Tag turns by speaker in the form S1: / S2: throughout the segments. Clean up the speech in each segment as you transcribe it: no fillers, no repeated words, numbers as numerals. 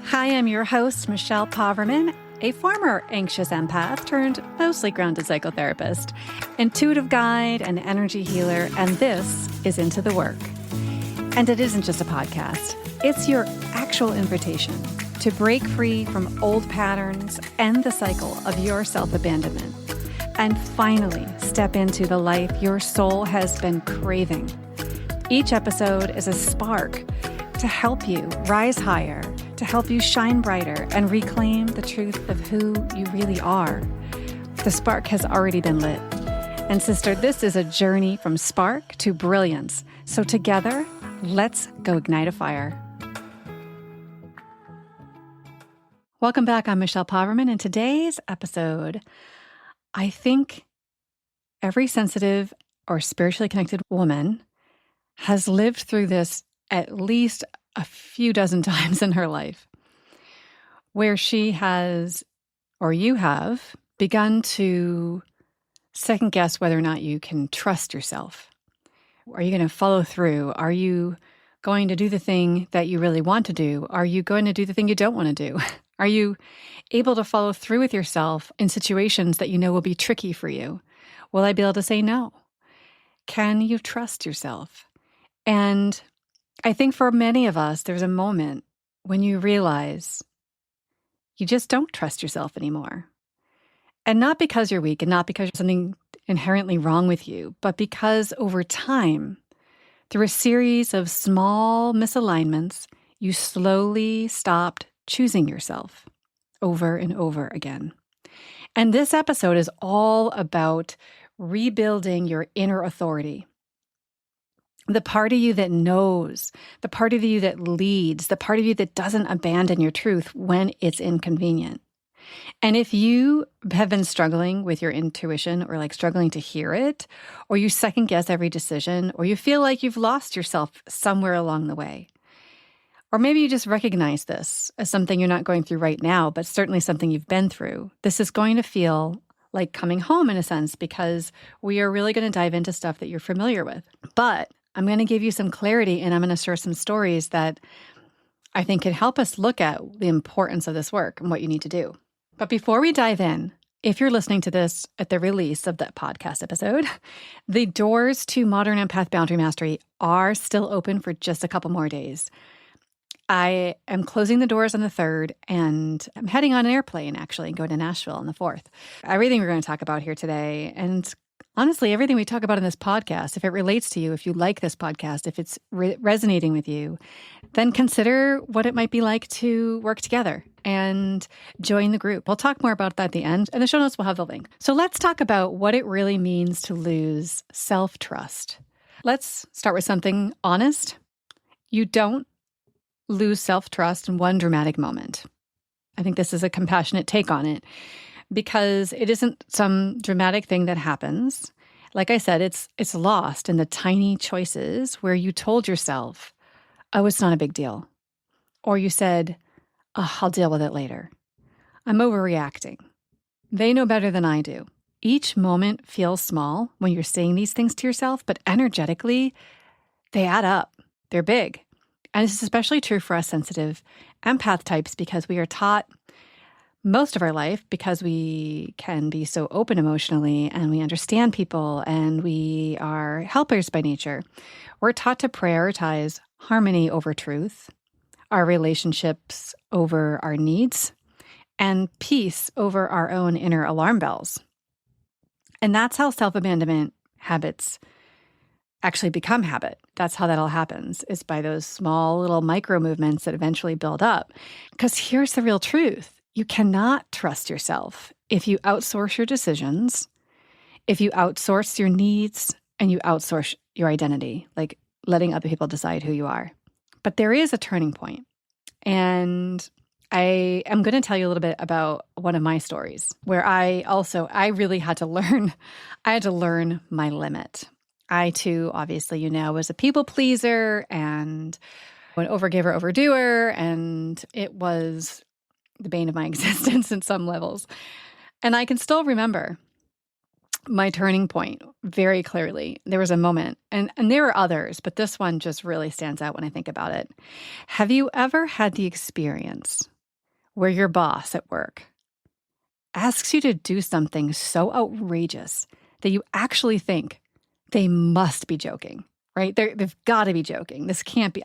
S1: Hi, I'm your host, Michelle Poverman, a former anxious empath turned mostly grounded psychotherapist, intuitive guide, and energy healer, and this is Into the Work. And it isn't just a podcast, it's your actual invitation to break free from old patterns, end the cycle of your self-abandonment, and finally step into the life your soul has been craving. Each episode is a spark to help you rise higher, to help you shine brighter and reclaim the truth of who you really are. The spark has already been lit. And sister, this is a journey from spark to brilliance. So together, let's go ignite a fire. Welcome back. I'm Michelle Poverman. In today's episode, I think every sensitive or spiritually connected woman has lived through this at least a few dozen times in her life, where she has, or you have, begun to second guess whether or not you can trust yourself. Are you going to follow through? Are you going to do the thing that you really want to do? Are you going to do the thing you don't want to do? Are you able to follow through with yourself in situations that you know will be tricky for you? Will I be able to say no? Can you trust yourself? And I think for many of us, there's a moment when you realize you just don't trust yourself anymore. And not because you're weak and not because there's something inherently wrong with you, but because over time, through a series of small misalignments, you slowly stopped choosing yourself over and over again. And this episode is all about rebuilding your inner authority. The part of you that knows, the part of you that leads, the part of you that doesn't abandon your truth when it's inconvenient. And if you have been struggling with your intuition or like struggling to hear it, or you second guess every decision, or you feel like you've lost yourself somewhere along the way, or maybe you just recognize this as something you're not going through right now, but certainly something you've been through, this is going to feel like coming home in a sense, because we are really going to dive into stuff that you're familiar with. But I'm going to give you some clarity, and I'm going to share some stories that I think can help us look at the importance of this work and what you need to do. But before we dive in, if you're listening to this at the release of that podcast episode, the doors to Modern Empath Boundary Mastery are still open for just a couple more days. I am closing the doors on the 3rd, and I'm heading on an airplane, actually, and going to Nashville on the 4th. Everything we're going to talk about here today, and honestly, everything we talk about in this podcast, if it relates to you, if you like this podcast, if it's resonating with you, then consider what it might be like to work together and join the group. We'll talk more about that at the end, and the show notes will have the link. So let's talk about what it really means to lose self-trust. Let's start with something honest. You don't lose self-trust in one dramatic moment. I think this is a compassionate take on it, because it isn't some dramatic thing that happens. Like I said, it's lost in the tiny choices where you told yourself, oh, it's not a big deal. Or you said, oh, I'll deal with it later. I'm overreacting. They know better than I do. Each moment feels small when you're saying these things to yourself, but energetically, they add up. They're big. And this is especially true for us sensitive empath types, because we are taught most of our life, because we can be so open emotionally and we understand people and we are helpers by nature. We're taught to prioritize harmony over truth, our relationships over our needs, and peace over our own inner alarm bells. And that's how self-abandonment habits actually become habit. That's how that all happens, is by those small little micro movements that eventually build up. Because here's the real truth. You cannot trust yourself if you outsource your decisions, if you outsource your needs, and you outsource your identity, like letting other people decide who you are. But there is a turning point. And I am going to tell you a little bit about one of my stories where I really had to learn, my limit. I too, obviously, was a people pleaser and an overgiver, overdoer, and it was the bane of my existence in some levels. And I can still remember my turning point very clearly. There was a moment, and there were others, but this one just really stands out when I think about it. Have you ever had the experience where your boss at work asks you to do something so outrageous that you actually think they must be joking, right? They've got to be joking. This can't be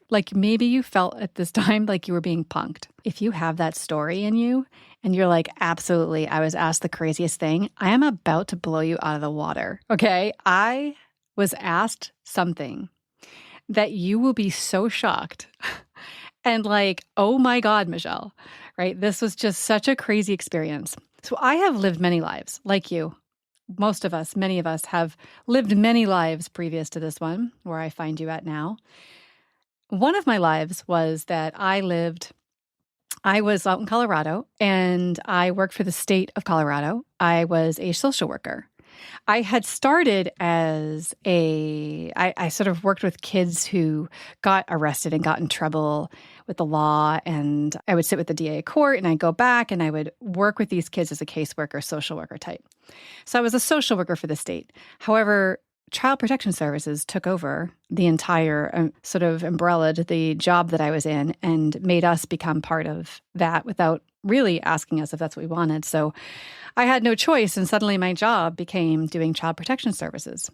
S1: like maybe you felt at this time like you were being punked. If you have that story in you and you're like, absolutely, I was asked the craziest thing, I am about to blow you out of the water. Okay. I was asked something that you will be so shocked and like, oh my God, Michelle, right? This was just such a crazy experience. So I have lived many lives like you. Most of us, many of us have lived many lives previous to this one, where I find you at now. One of my lives was that I was out in Colorado and I worked for the state of Colorado. I was a social worker. I had started I sort of worked with kids who got arrested and got in trouble with the law. And I would sit with the DA court and I'd go back and I would work with these kids as a caseworker, social worker type. So I was a social worker for the state. However, Child Protection Services took over the entire sort of umbrellaed the job that I was in and made us become part of that without really asking us if that's what we wanted. So I had no choice, and suddenly my job became doing Child Protection Services.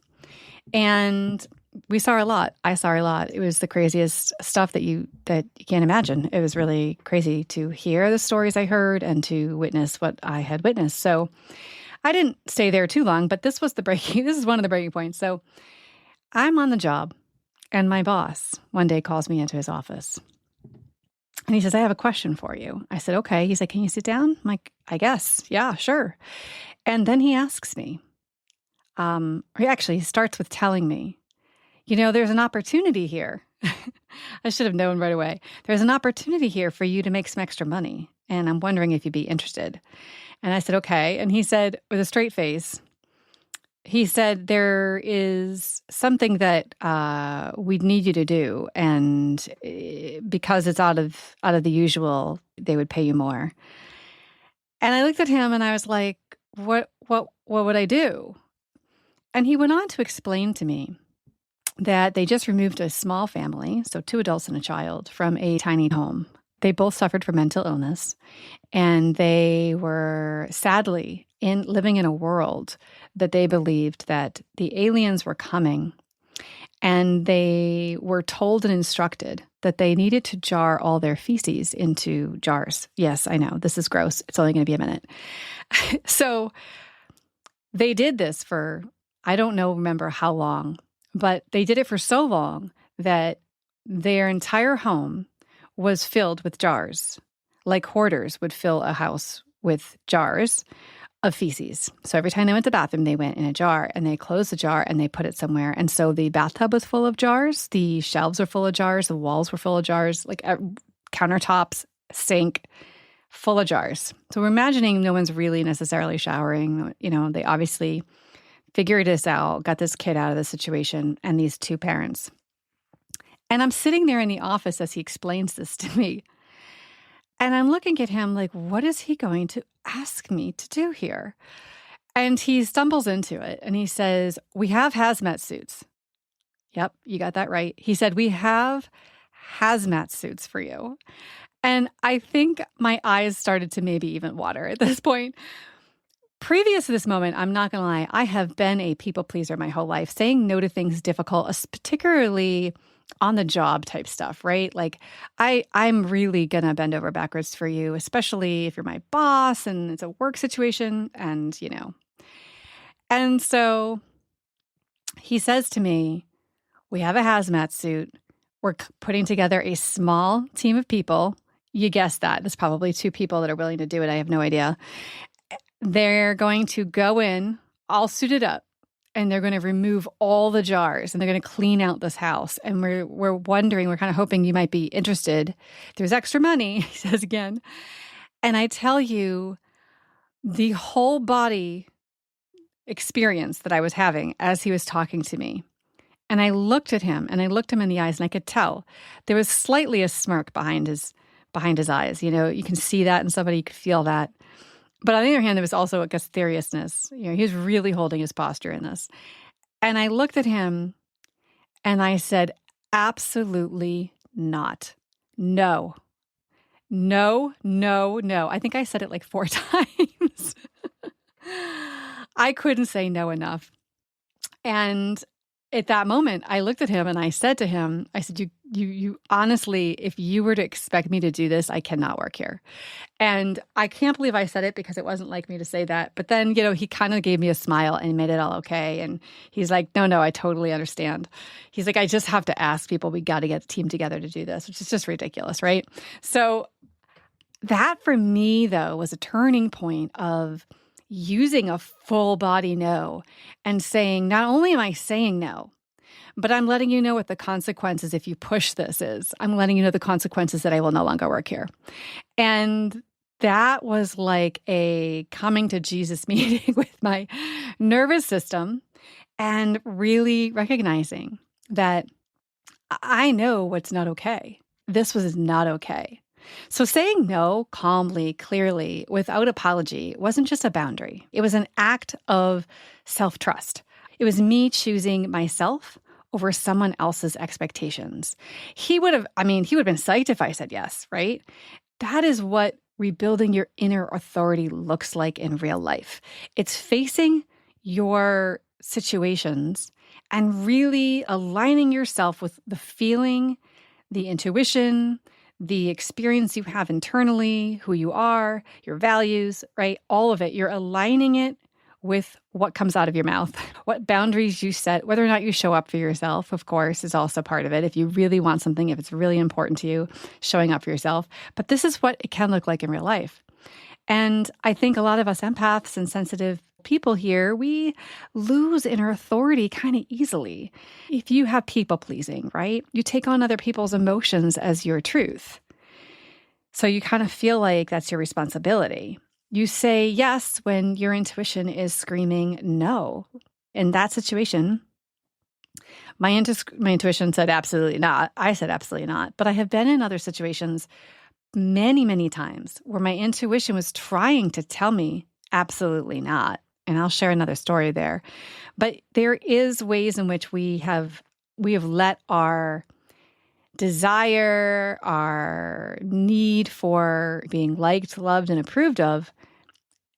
S1: And we saw a lot. I saw a lot. It was the craziest stuff that you can't imagine. It was really crazy to hear the stories I heard and to witness what I had witnessed. So I didn't stay there too long, but this is one of the breaking points. So I'm on the job and my boss one day calls me into his office and he says, I have a question for you. I said, okay. He's like, can you sit down? I'm like, I guess. Yeah, sure. And then he asks me, he starts with telling me, there's an opportunity here. I should have known right away. There's an opportunity here for you to make some extra money. And I'm wondering if you'd be interested. And I said, okay. And he said, with a straight face, he said, there is something that we'd need you to do. And because it's out of the usual, they would pay you more. And I looked at him and I was like, what would I do? And he went on to explain to me that they just removed a small family, so 2 adults and a child, from a tiny home. They both suffered from mental illness, and they were sadly living in a world that they believed that the aliens were coming, and they were told and instructed that they needed to jar all their feces into jars. Yes, I know, this is gross. It's only going to be a minute. So they did this for, I don't remember how long, but they did it for so long that their entire home was filled with jars, like hoarders would fill a house with jars of feces. So every time they went to the bathroom, they went in a jar and they closed the jar and they put it somewhere. And so the bathtub was full of jars, the shelves were full of jars, the walls were full of jars, like countertops, sink, full of jars. So we're imagining no one's really necessarily showering. They obviously figured this out, got this kid out of the situation, and these 2 parents. And I'm sitting there in the office as he explains this to me. And I'm looking at him like, what is he going to ask me to do here? And he stumbles into it and he says, we have hazmat suits. Yep, you got that right. He said, we have hazmat suits for you. And I think my eyes started to maybe even water at this point. Previous to this moment, I'm not going to lie, I have been a people pleaser my whole life, saying no to things difficult, particularly on the job type stuff, right? Like I'm really going to bend over backwards for you, especially if you're my boss and it's a work situation and. And so he says to me, we have a hazmat suit. We're putting together a small team of people. You guessed that. There's probably 2 people that are willing to do it. I have no idea. They're going to go in all suited up and they're going to remove all the jars and they're going to clean out this house. And we're wondering, we're kind of hoping you might be interested. There's extra money, he says again. And I tell you, the whole body experience that I was having as he was talking to me. And I looked at him and I looked him in the eyes and I could tell there was slightly a smirk behind his eyes. You can see that in somebody, you could feel that. But on the other hand, there was also a seriousness. He was really holding his posture in this. And I looked at him and I said, absolutely not. No. no, no, no. I think I said it like 4 times. I couldn't say no enough. And at that moment, I looked at him and I said to him, I said, you honestly, if you were to expect me to do this, I cannot work here. And I can't believe I said it because it wasn't like me to say that. But then, he kind of gave me a smile and made it all okay. And he's like, no, I totally understand. He's like, I just have to ask people, we got to get the team together to do this, which is just ridiculous, right? So that for me, though, was a turning point of using a full body no and saying, not only am I saying no, but I'm letting you know what the consequences if you push this is. I'm letting you know the consequences that I will no longer work here. And that was like a coming to Jesus meeting with my nervous system and really recognizing that I know what's not okay. This was not okay. So saying no calmly, clearly, without apology wasn't just a boundary. It was an act of self-trust. It was me choosing myself over someone else's expectations. He would have been psyched if I said yes, right? That is what rebuilding your inner authority looks like in real life. It's facing your situations and really aligning yourself with the feeling, the intuition, the experience you have internally, who you are, your values, right? All of it. You're aligning it with what comes out of your mouth, what boundaries you set, whether or not you show up for yourself, of course, is also part of it. If you really want something, if it's really important to you, showing up for yourself. But this is what it can look like in real life. And I think a lot of us empaths and sensitive people here, we lose inner authority kind of easily. If you have people pleasing, right? You take on other people's emotions as your truth. So you kind of feel like that's your responsibility. You say yes when your intuition is screaming no. In that situation, my intuition said absolutely not. I said absolutely not. But I have been in other situations many, many times where my intuition was trying to tell me absolutely not. And I'll share another story there. But there is ways in which we have let our desire, our need for being liked, loved, and approved of,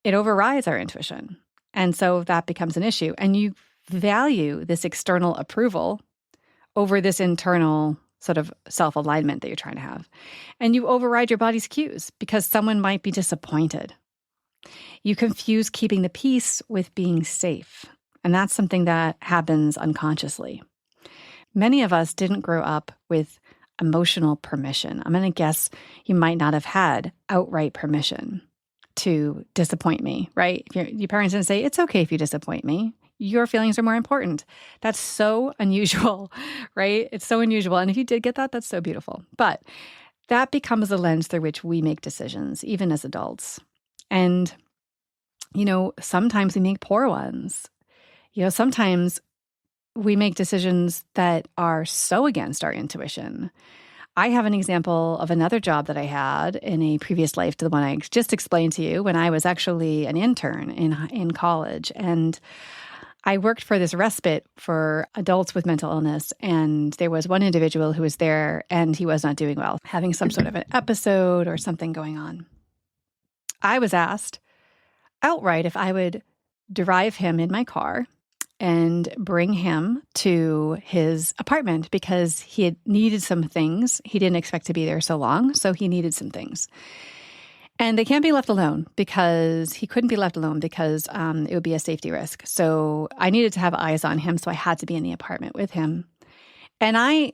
S1: it overrides our intuition. And so that becomes an issue. And you value this external approval over this internal sort of self-alignment that you're trying to have. And you override your body's cues because someone might be disappointed. You confuse keeping the peace with being safe. And that's something that happens unconsciously. Many of us didn't grow up with emotional permission. I'm going to guess you might not have had outright permission to disappoint me, right? If your parents didn't say, it's okay if you disappoint me. Your feelings are more important. That's so unusual, right? It's so unusual. And if you did get that, that's so beautiful. But that becomes the lens through which we make decisions, even as adults. And, sometimes we make poor ones. Sometimes we make decisions that are so against our intuition. I have an example of another job that I had in a previous life to the one I just explained to you when I was actually an intern in college. And I worked for this respite for adults with mental illness, and there was one individual who was there, and he was not doing well, having some sort of an episode or something going on. I was asked outright if I would drive him in my car and bring him to his apartment because he had needed some things. He didn't expect to be there so long, so he needed some things. And they can't be left alone because he couldn't be left alone because it would be a safety risk. So I needed to have eyes on him, so I had to be in the apartment with him. And I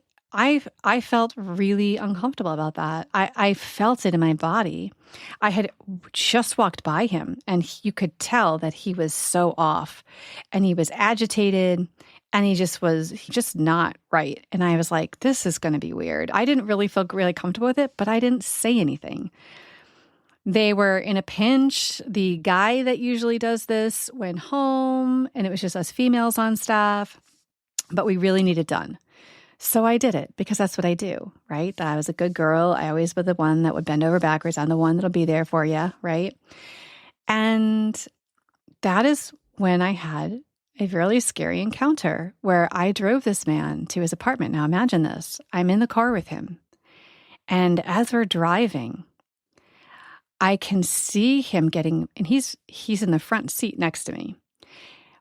S1: felt really uncomfortable about that. I felt it in my body. I had just walked by him, and you could tell that he was so off, and he was agitated, and he was just not right. And I was like, this is going to be weird. I didn't really feel really comfortable with it, but I didn't say anything. They were in a pinch. The guy that usually does this went home, and it was just us females on staff, but we really needed done. So I did it because that's what I do, right? That I was a good girl. I always was the one that would bend over backwards. I'm the one that'll be there for you, right? And that is when I had a really scary encounter where I drove this man to his apartment. Now imagine this. I'm in the car with him. And as we're driving, I can see him getting, and he's in the front seat next to me,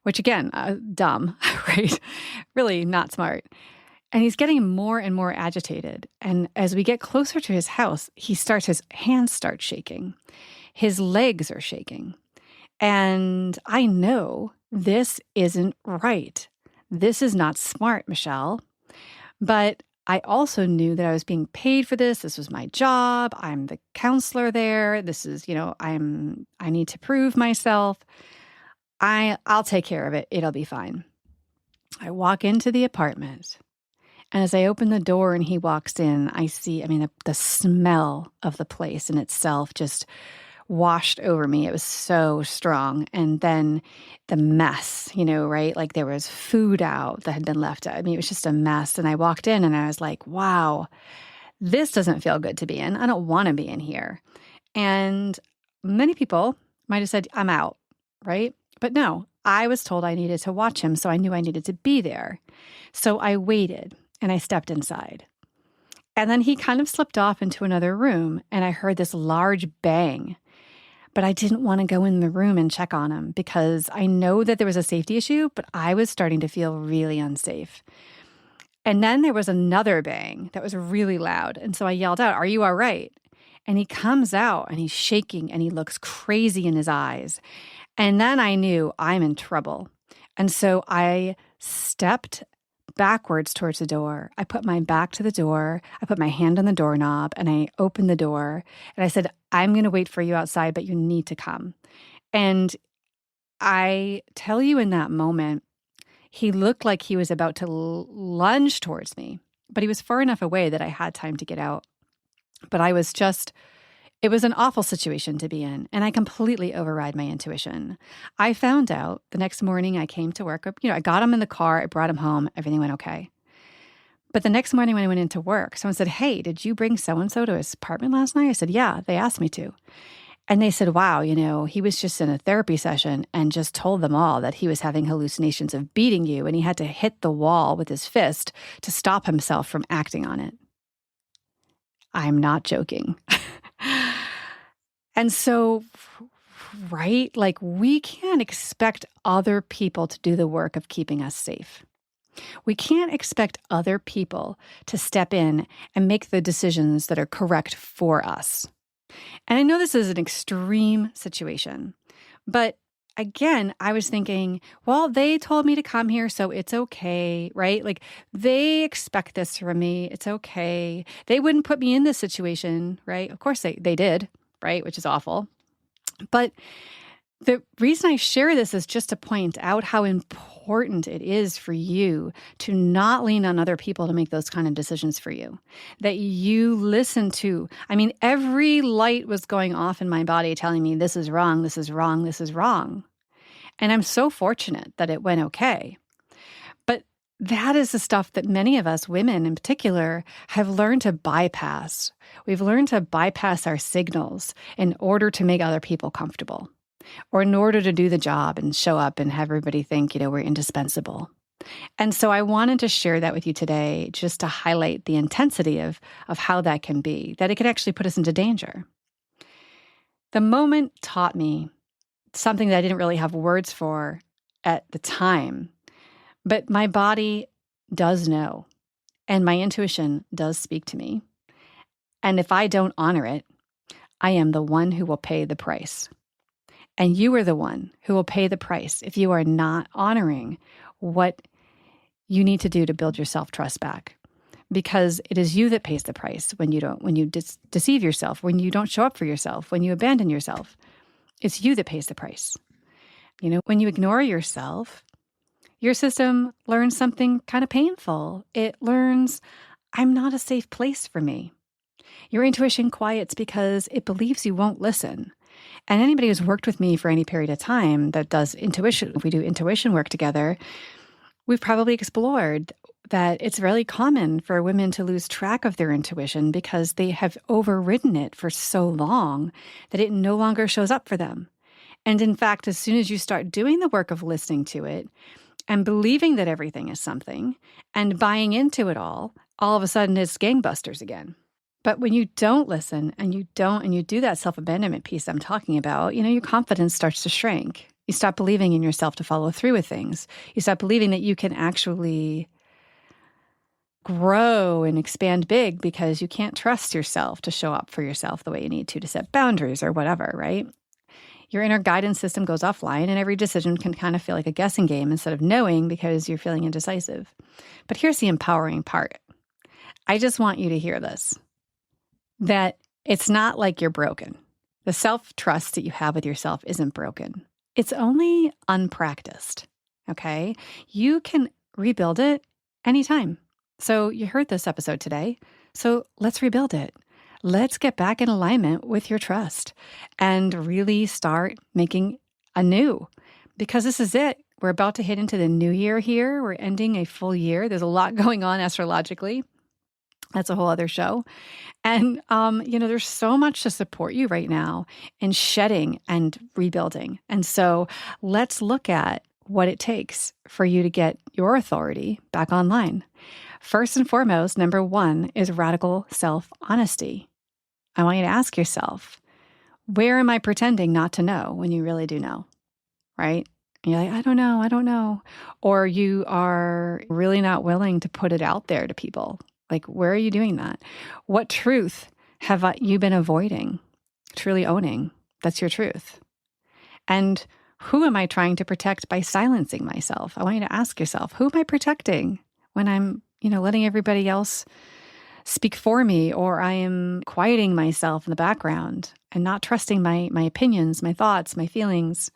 S1: which again, dumb, right? Really not smart. And he's getting more and more agitated. And as we get closer to his house, his hands start shaking. His legs are shaking. And I know this isn't right. This is not smart, Michelle. But I also knew that I was being paid for this. This was my job. I'm the counselor there. This is, I need to prove myself. I'll take care of it. It'll be fine. I walk into the apartment. And as I open the door and he walks in, I see, the smell of the place in itself just washed over me. It was so strong. And then the mess, right? Like there was food out that had been left out. It was just a mess. And I walked in and I was like, wow, this doesn't feel good to be in. I don't want to be in here. And many people might have said, I'm out, right? But no, I was told I needed to watch him, so I knew I needed to be there. So I waited and I stepped inside. And then he kind of slipped off into another room and I heard this large bang. But I didn't want to go in the room and check on him because I know that there was a safety issue, but I was starting to feel really unsafe. And then there was another bang that was really loud. And so I yelled out, "Are you all right?" And he comes out and he's shaking and he looks crazy in his eyes. And then I knew I'm in trouble. And so I stepped backwards towards the door. I put my back to the door. I put my hand on the doorknob and I opened the door and I said, I'm going to wait for you outside, but you need to come. And I tell you in that moment, he looked like he was about to lunge towards me, but he was far enough away that I had time to get out. But it was an awful situation to be in, and I completely override my intuition. I found out the next morning I came to work, I got him in the car, I brought him home, everything went okay. But the next morning when I went into work, someone said, "Hey, did you bring so-and-so to his apartment last night?" I said, "Yeah, they asked me to." And they said, "Wow, he was just in a therapy session and just told them all that he was having hallucinations of beating you, and he had to hit the wall with his fist to stop himself from acting on it." I'm not joking. And so, right, like we can't expect other people to do the work of keeping us safe. We can't expect other people to step in and make the decisions that are correct for us. And I know this is an extreme situation, but again, I was thinking, well, they told me to come here, so it's okay, right? Like they expect this from me. It's okay. They wouldn't put me in this situation, right? Of course they did, right? Which is awful. But the reason I share this is just to point out how important it is for you to not lean on other people to make those kind of decisions for you. That you listen to. Every light was going off in my body telling me this is wrong, this is wrong, this is wrong. And I'm so fortunate that it went okay. But that is the stuff that many of us, women in particular, have learned to bypass. We've learned to bypass our signals in order to make other people comfortable, or in order to do the job and show up and have everybody think, we're indispensable. And so I wanted to share that with you today, just to highlight the intensity of how that can be, that it can actually put us into danger. The moment taught me something that I didn't really have words for at the time, but my body does know, and my intuition does speak to me. And if I don't honor it, I am the one who will pay the price. And you are the one who will pay the price if you are not honoring what you need to do to build your self-trust back. Because it is you that pays the price when you deceive yourself, when you don't show up for yourself, when you abandon yourself. It's you that pays the price. When you ignore yourself, your system learns something kind of painful. It learns, I'm not a safe place for me. Your intuition quiets because it believes you won't listen. And anybody who's worked with me for any period of time that does intuition, if we do intuition work together, we've probably explored that it's really common for women to lose track of their intuition because they have overridden it for so long that it no longer shows up for them. And in fact, as soon as you start doing the work of listening to it and believing that everything is something and buying into it all of a sudden it's gangbusters again. But when you don't listen and you do that self-abandonment piece I'm talking about, your confidence starts to shrink. You stop believing in yourself to follow through with things. You stop believing that you can actually grow and expand big because you can't trust yourself to show up for yourself the way you need to set boundaries or whatever, right? Your inner guidance system goes offline and every decision can kind of feel like a guessing game instead of knowing because you're feeling indecisive. But here's the empowering part. I just want you to hear this, that it's not like you're broken. The self-trust that you have with yourself isn't broken. It's only unpracticed, okay? You can rebuild it anytime. So you heard this episode today, so let's rebuild it. Let's get back in alignment with your trust and really start making anew, because this is it. We're about to hit into the new year here. We're ending a full year. There's a lot going on astrologically. That's a whole other show. And, there's so much to support you right now in shedding and rebuilding. And so let's look at what it takes for you to get your authority back online. First and foremost, number one is radical self-honesty. I want you to ask yourself, where am I pretending not to know when you really do know, right? And you're like, I don't know. Or you are really not willing to put it out there to people. Like, where are you doing that? What truth have you been avoiding, truly owning? That's your truth. And who am I trying to protect by silencing myself? I want you to ask yourself, who am I protecting when I'm, letting everybody else speak for me, or I am quieting myself in the background and not trusting my opinions, my thoughts, my feelings,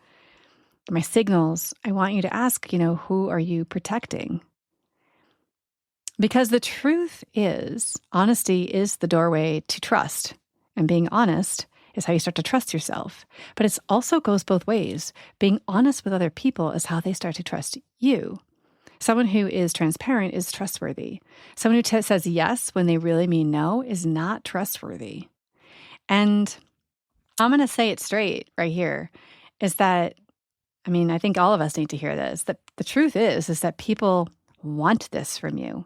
S1: my signals? I want you to ask, who are you protecting? Because the truth is, honesty is the doorway to trust. And being honest is how you start to trust yourself. But it also goes both ways. Being honest with other people is how they start to trust you. Someone who is transparent is trustworthy. Someone who says yes when they really mean no is not trustworthy. And I'm going to say it straight right here, is that, I think all of us need to hear this, that the truth is that people want this from you.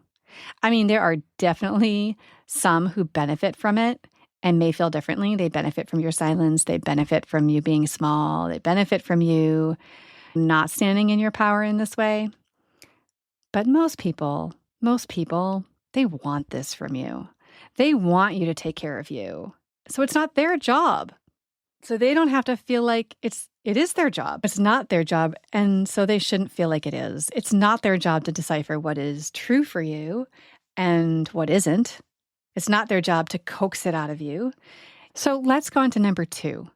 S1: There are definitely some who benefit from it and may feel differently. They benefit from your silence. They benefit from you being small. They benefit from you not standing in your power in this way. But most people, they want this from you. They want you to take care of you. So it's not their job. So they don't have to feel like it is their job. It's not their job, and so they shouldn't feel like it is. It's not their job to decipher what is true for you and what isn't. It's not their job to coax it out of you. So let's go on to number 2.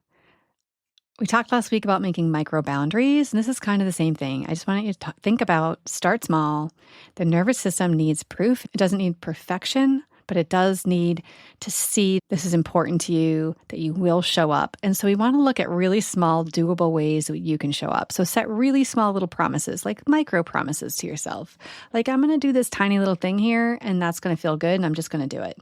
S1: We talked last week about making micro boundaries, and this is kind of the same thing. I just want you to think about, start small. The nervous system needs proof. It doesn't need perfection, but it does need to see this is important to you, that you will show up. And so we want to look at really small, doable ways that you can show up. So set really small little promises, like micro promises to yourself. Like, I'm going to do this tiny little thing here, and that's going to feel good, and I'm just going to do it.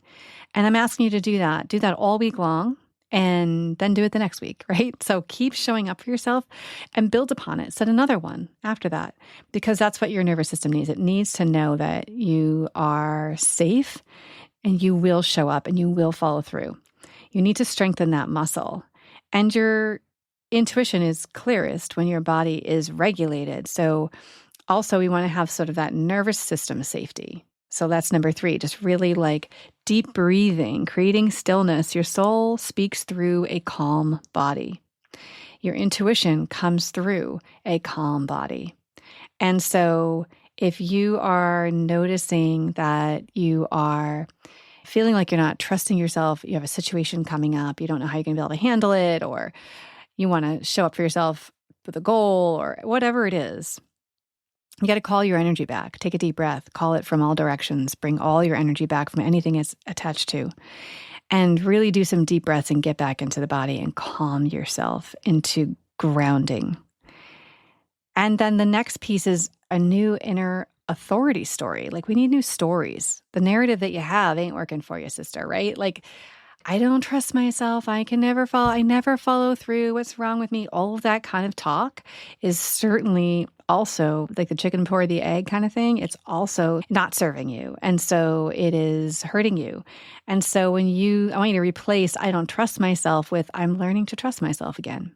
S1: And I'm asking you to do that. Do that all week long, and then do it the next week, right? So keep showing up for yourself and build upon it. Set another one after that, because that's what your nervous system needs. It needs to know that you are safe and you will show up and you will follow through. You need to strengthen that muscle. And your intuition is clearest when your body is regulated. So also we want to have sort of that nervous system safety. So that's number 3, just really like deep breathing, creating stillness. Your soul speaks through a calm body. Your intuition comes through a calm body. And so if you are noticing that you are feeling like you're not trusting yourself, you have a situation coming up, you don't know how you're going to be able to handle it, or you want to show up for yourself with a goal or whatever it is, you got to call your energy back. Take a deep breath, call it from all directions, bring all your energy back from anything it's attached to, and really do some deep breaths and get back into the body and calm yourself into grounding. And then the next piece is a new inner authority story. Like, we need new stories. The narrative that you have ain't working for you, sister, right? Like, I don't trust myself. I never follow through. What's wrong with me? All of that kind of talk is certainly also like the chicken before the egg kind of thing. It's also not serving you. And so it is hurting you. And so I want you to replace, I don't trust myself with, I'm learning to trust myself again.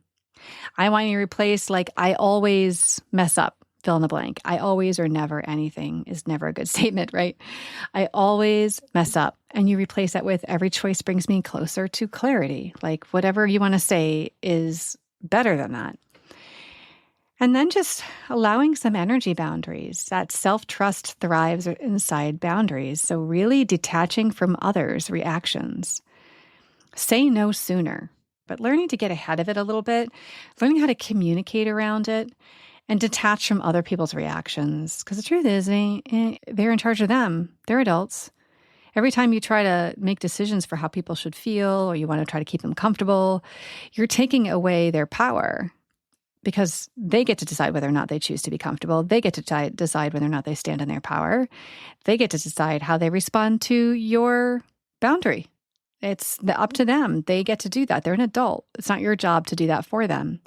S1: I want you to replace like, I always mess up, fill in the blank. I always or never, anything is never a good statement, right? I always mess up. And you replace that with, every choice brings me closer to clarity. Like whatever you want to say is better than that. And then just allowing some energy boundaries. That self-trust thrives inside boundaries. So really detaching from others' reactions. Say no sooner, but learning to get ahead of it a little bit, learning how to communicate around it, and detach from other people's reactions. Because the truth is, they're in charge of them. They're adults. Every time you try to make decisions for how people should feel, or you want to try to keep them comfortable, you're taking away their power. Because they get to decide whether or not they choose to be comfortable. They get to decide whether or not they stand in their power. They get to decide how they respond to your boundary. It's up to them. They get to do that. They're an adult. It's not your job to do that for them.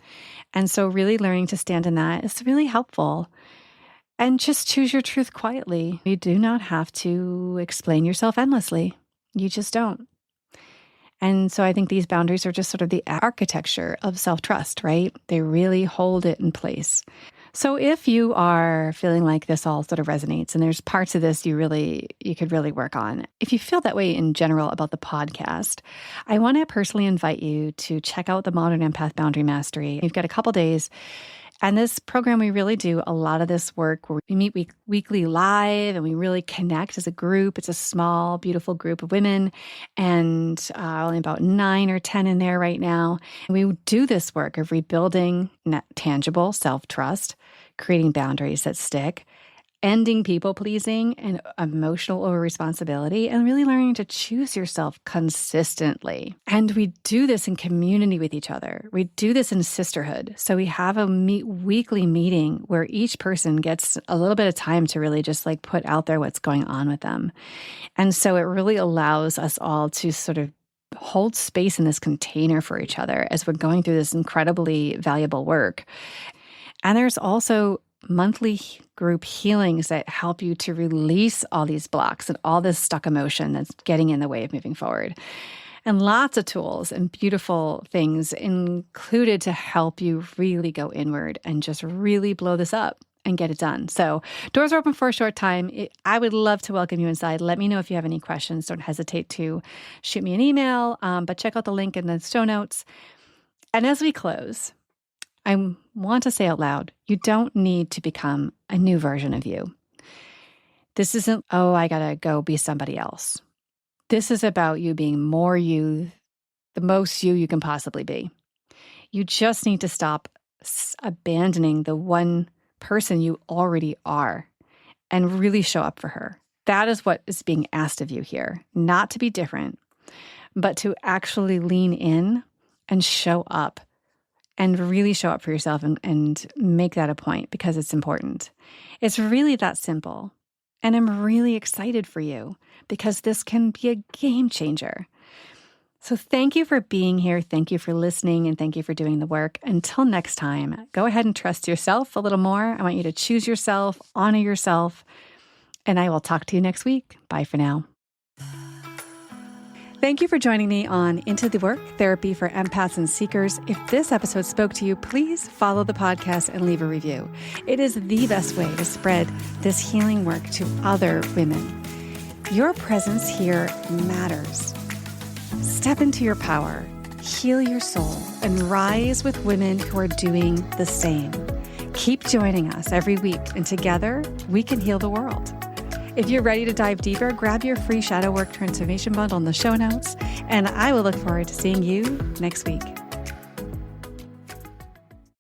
S1: And so really learning to stand in that is really helpful. And just choose your truth quietly. You do not have to explain yourself endlessly. You just don't. And so I think these boundaries are just sort of the architecture of self-trust, right? They really hold it in place. So if you are feeling like this all sort of resonates and there's parts of this you could really work on, if you feel that way in general about the podcast, I want to personally invite you to check out the Modern Empath Boundary Mastery. You've got a couple days. And this program, we really do a lot of this work where we meet weekly live and we really connect as a group. It's a small, beautiful group of women and only about 9 or 10 in there right now. And we do this work of rebuilding tangible self-trust, creating boundaries that stick, ending people-pleasing and emotional over-responsibility, and really learning to choose yourself consistently. And we do this in community with each other. We do this in sisterhood. So we have a weekly meeting where each person gets a little bit of time to really just like put out there what's going on with them. And so it really allows us all to sort of hold space in this container for each other as we're going through this incredibly valuable work. And there's also monthly group healings that help you to release all these blocks and all this stuck emotion that's getting in the way of moving forward. And lots of tools and beautiful things included to help you really go inward and just really blow this up and get it done. So doors are open for a short time. I would love to welcome you inside. Let me know if you have any questions. Don't hesitate to shoot me an email, but check out the link in the show notes. And as we close, I want to say out loud, you don't need to become a new version of you. This isn't, I got to go be somebody else. This is about you being more you, the most you can possibly be. You just need to stop abandoning the one person you already are and really show up for her. That is what is being asked of you here. Not to be different, but to actually lean in and show up. And really show up for yourself and make that a point because it's important. It's really that simple. And I'm really excited for you because this can be a game changer. So thank you for being here. Thank you for listening and thank you for doing the work. Until next time, go ahead and trust yourself a little more. I want you to choose yourself, honor yourself, and I will talk to you next week. Bye for now. Thank you for joining me on Into the Work, Therapy for Empaths and Seekers. If this episode spoke to you, please follow the podcast and leave a review. It is the best way to spread this healing work to other women. Your presence here matters. Step into your power, heal your soul, and rise with women who are doing the same. Keep joining us every week, and together we can heal the world. If you're ready to dive deeper, grab your free Shadow Work Transformation Bundle in the show notes, and I will look forward to seeing you next week.